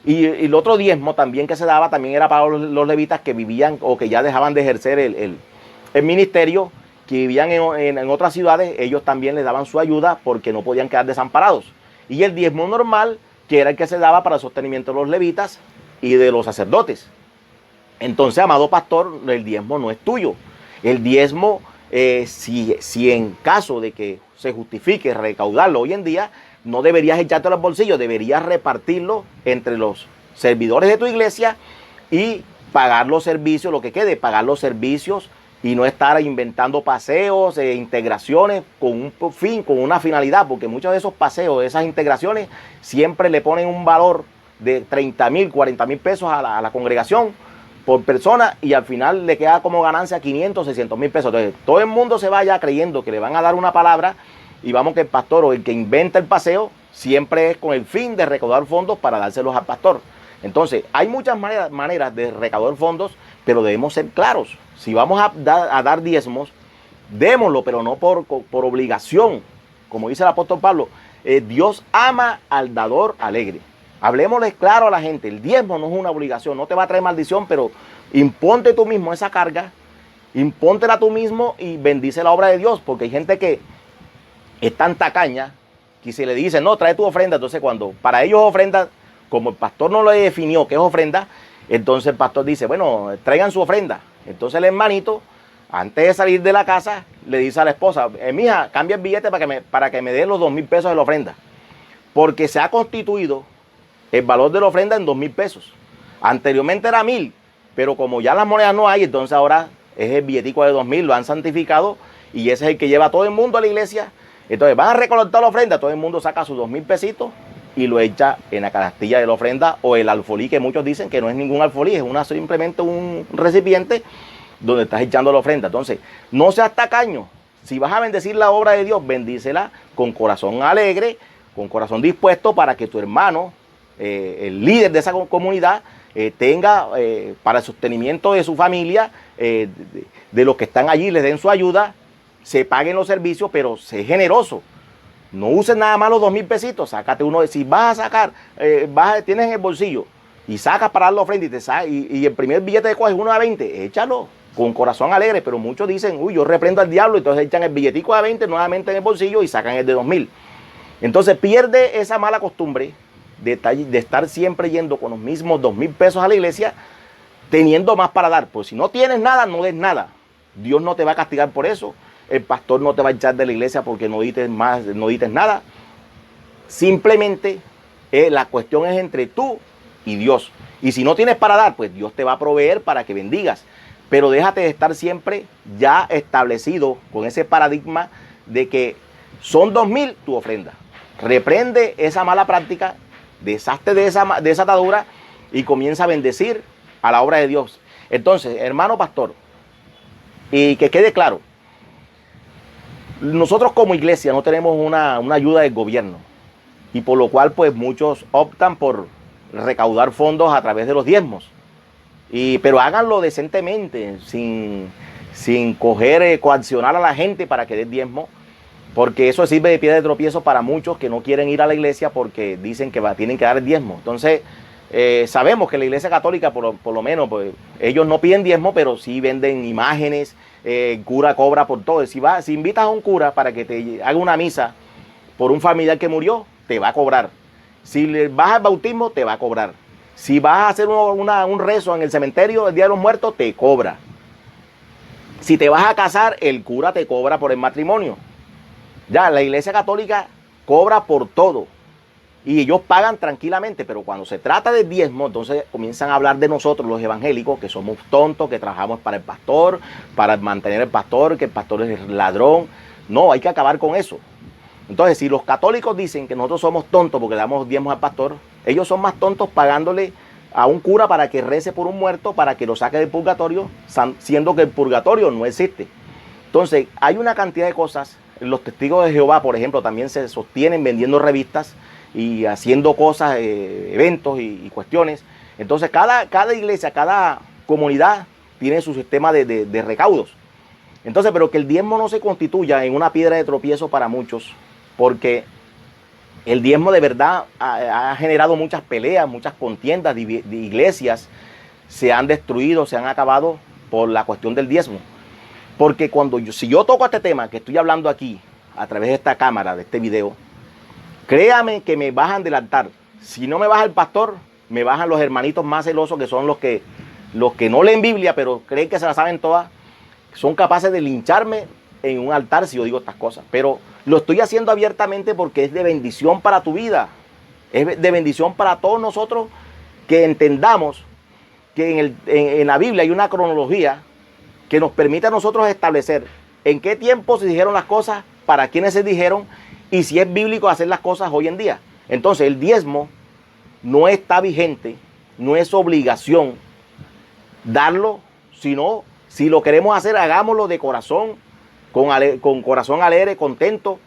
Y el otro diezmo también que se daba también era para los levitas que vivían o que ya dejaban de ejercer el ministerio, que vivían en otras ciudades. Ellos también les daban su ayuda porque no podían quedar desamparados. Y el diezmo normal, que era el que se daba para el sostenimiento de los levitas y de los sacerdotes. Entonces, amado pastor, el diezmo no es tuyo. El diezmo, si en caso de que se justifique recaudarlo hoy en día, no deberías echártelo al bolsillo, deberías repartirlo entre los servidores de tu iglesia y pagar los servicios, lo que quede, pagar los servicios y no estar inventando paseos, integraciones con un fin, con una finalidad, porque muchos de esos paseos, de esas integraciones, siempre le ponen un valor de 30,000, 40,000 pesos a la congregación por persona, y al final le queda como ganancia 500, 600,000 pesos. Entonces todo el mundo se vaya creyendo que le van a dar una palabra, y vamos que el pastor o el que inventa el paseo siempre es con el fin de recaudar fondos para dárselos al pastor. Entonces hay muchas maneras de recaudar fondos, pero debemos ser claros. Si vamos a dar diezmos, démoslo, pero no por obligación. Como dice el apóstol Pablo, Dios ama al dador alegre. Hablemosles claro a la gente, el diezmo no es una obligación, no te va a traer maldición, pero imponte tú mismo esa carga, impóntela tú mismo y bendice la obra de Dios, porque hay gente que es tan tacaña que se le dice, no, trae tu ofrenda. Entonces cuando para ellos ofrenda, como el pastor no le definió qué es ofrenda, entonces el pastor dice, bueno, traigan su ofrenda. Entonces el hermanito, antes de salir de la casa, le dice a la esposa, mija, cambia el billete para que me dé los 2,000 pesos de la ofrenda. Porque se ha constituido el valor de la ofrenda en 2,000 pesos. Anteriormente era 1,000, pero como ya las monedas no hay, entonces ahora es el billetico de 2,000, lo han santificado y ese es el que lleva a todo el mundo a la iglesia. Entonces van a recolectar la ofrenda, todo el mundo saca sus 2,000 pesitos y lo echa en la canastilla de la ofrenda o el alfolí, que muchos dicen que no es ningún alfolí, es simplemente un recipiente donde estás echando la ofrenda. Entonces, no seas tacaño. Si vas a bendecir la obra de Dios, bendícela con corazón alegre, con corazón dispuesto para que tu hermano, el líder de esa comunidad, tenga para el sostenimiento de su familia, de los que están allí, les den su ayuda, se paguen los servicios, pero sé generoso. No uses nada más los 2,000 pesitos, sácate uno. Si vas a sacar, tienes en el bolsillo y sacas para dar la ofrenda y el primer billete que coges uno de 20, échalo con corazón alegre. Pero muchos dicen, uy, yo reprendo al diablo, entonces echan el billetico de 20 nuevamente en el bolsillo y sacan el de 2,000. Entonces pierde esa mala costumbre de estar siempre yendo con los mismos 2,000 pesos a la iglesia, teniendo más para dar. Pues si no tienes nada, no des nada. Dios no te va a castigar por eso. El pastor no te va a echar de la iglesia porque no dites nada. Simplemente la cuestión es entre tú y Dios. Y si no tienes para dar, pues Dios te va a proveer para que bendigas. Pero déjate de estar siempre ya establecido con ese paradigma de que son 2,000 tu ofrenda. Reprende esa mala práctica, deshazte de esa atadura y comienza a bendecir a la obra de Dios. Entonces, hermano pastor, y que quede claro, nosotros como iglesia no tenemos una ayuda del gobierno y por lo cual pues muchos optan por recaudar fondos a través de los diezmos. Pero háganlo decentemente, sin coaccionar a la gente para que dé diezmo, porque eso sirve de piedra de tropiezo para muchos que no quieren ir a la iglesia porque dicen que tienen que dar el diezmo. Entonces, sabemos que la iglesia católica, por lo menos, pues, ellos no piden diezmo, pero sí venden imágenes, el cura cobra por todo. Si invitas a un cura para que te haga una misa por un familiar que murió, te va a cobrar. Si le vas al bautismo, te va a cobrar. Si vas a hacer un rezo en el cementerio el Día de los Muertos, te cobra. Si te vas a casar, el cura te cobra por el matrimonio. Ya, la iglesia católica cobra por todo. Y ellos pagan tranquilamente, pero cuando se trata de diezmo, entonces comienzan a hablar de nosotros, los evangélicos, que somos tontos, que trabajamos para el pastor, para mantener el pastor, que el pastor es ladrón. No, hay que acabar con eso. Entonces, si los católicos dicen que nosotros somos tontos porque le damos diezmos al pastor, ellos son más tontos pagándole a un cura para que rece por un muerto, para que lo saque del purgatorio, siendo que el purgatorio no existe. Entonces, hay una cantidad de cosas. Los testigos de Jehová, por ejemplo, también se sostienen vendiendo revistas y haciendo cosas, eventos y cuestiones. Entonces, cada iglesia, cada comunidad tiene su sistema de recaudos. Entonces, pero que el diezmo no se constituya en una piedra de tropiezo para muchos, porque el diezmo de verdad ha generado muchas peleas, muchas contiendas de iglesias, se han destruido, se han acabado por la cuestión del diezmo. Porque si yo toco este tema que estoy hablando aquí, a través de esta cámara, de este video, créame que me bajan del altar. Si no me baja el pastor, me bajan los hermanitos más celosos, que son los que no leen Biblia, pero creen que se la saben todas. Son capaces de lincharme en un altar si yo digo estas cosas. Pero lo estoy haciendo abiertamente porque es de bendición para tu vida. Es de bendición para todos nosotros que entendamos que en la Biblia hay una cronología que nos permite a nosotros establecer en qué tiempo se dijeron las cosas, para quiénes se dijeron y si es bíblico hacer las cosas hoy en día. Entonces el diezmo no está vigente, no es obligación darlo, sino si lo queremos hacer, hagámoslo de corazón, con corazón alegre, contento.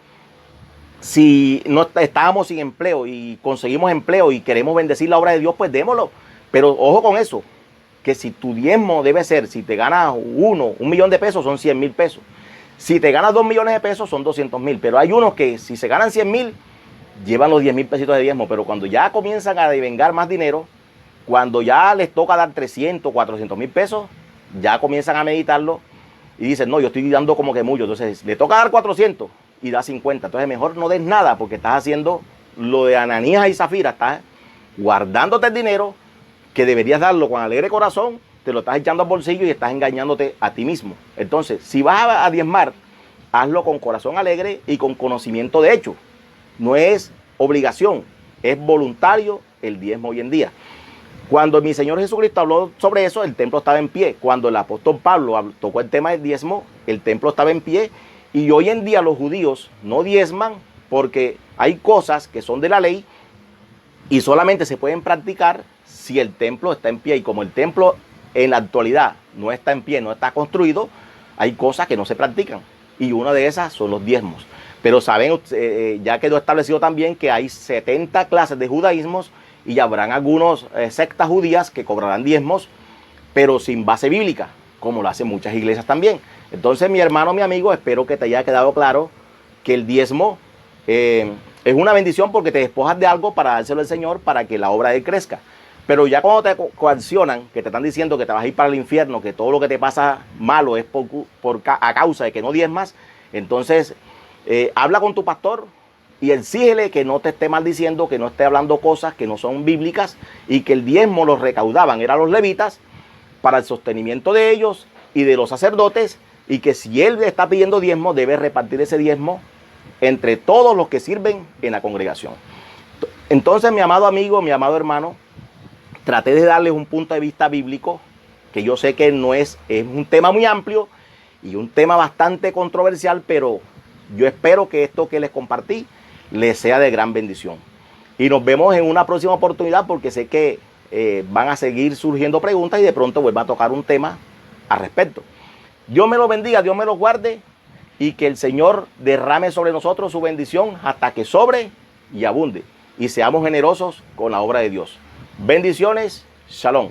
Si no estábamos sin empleo y conseguimos empleo y queremos bendecir la obra de Dios, pues démoslo. Pero ojo con eso, que si tu diezmo debe ser, si te ganas 1 millón de pesos, son 100,000 pesos. Si te ganas 2 millones de pesos son 200,000, pero hay unos que si se ganan 100,000, llevan los 10,000 pesitos de diezmo, pero cuando ya comienzan a devengar más dinero, cuando ya les toca dar 300, 400,000 pesos, ya comienzan a meditarlo y dicen, no, yo estoy dando como que mucho, entonces le toca dar 400 y da 50, entonces mejor no des nada porque estás haciendo lo de Ananías y Zafira, estás guardándote el dinero que deberías darlo con alegre corazón, te lo estás echando al bolsillo y estás engañándote a ti mismo. Entonces, si vas a diezmar, hazlo con corazón alegre y con conocimiento de hecho. No es obligación, es voluntario el diezmo hoy en día. Cuando mi Señor Jesucristo habló sobre eso, el templo estaba en pie. Cuando el apóstol Pablo tocó el tema del diezmo, el templo estaba en pie. Y hoy en día los judíos no diezman porque hay cosas que son de la ley y solamente se pueden practicar si el templo está en pie. Y como el templo en la actualidad no está en pie, no está construido, hay cosas que no se practican. Y una de esas son los diezmos. Pero saben, ya quedó establecido también que hay 70 clases de judaísmos y habrán algunas sectas judías que cobrarán diezmos, pero sin base bíblica, como lo hacen muchas iglesias también. Entonces, mi hermano, mi amigo, espero que te haya quedado claro que el diezmo es una bendición porque te despojas de algo para dárselo al Señor para que la obra de él crezca. Pero ya cuando te coaccionan, que te están diciendo que te vas a ir para el infierno, que todo lo que te pasa malo es a causa de que no diezmas, entonces habla con tu pastor y exígele que no te esté maldiciendo, que no esté hablando cosas que no son bíblicas y que el diezmo los recaudaban, eran los levitas, para el sostenimiento de ellos y de los sacerdotes, y que si él le está pidiendo diezmo, debe repartir ese diezmo entre todos los que sirven en la congregación. Entonces, mi amado amigo, mi amado hermano, traté de darles un punto de vista bíblico, que yo sé que no es un tema muy amplio y un tema bastante controversial, pero yo espero que esto que les compartí les sea de gran bendición. Y nos vemos en una próxima oportunidad porque sé que van a seguir surgiendo preguntas y de pronto vuelva a tocar un tema al respecto. Dios me los bendiga, Dios me los guarde y que el Señor derrame sobre nosotros su bendición hasta que sobre y abunde y seamos generosos con la obra de Dios. Bendiciones, shalom.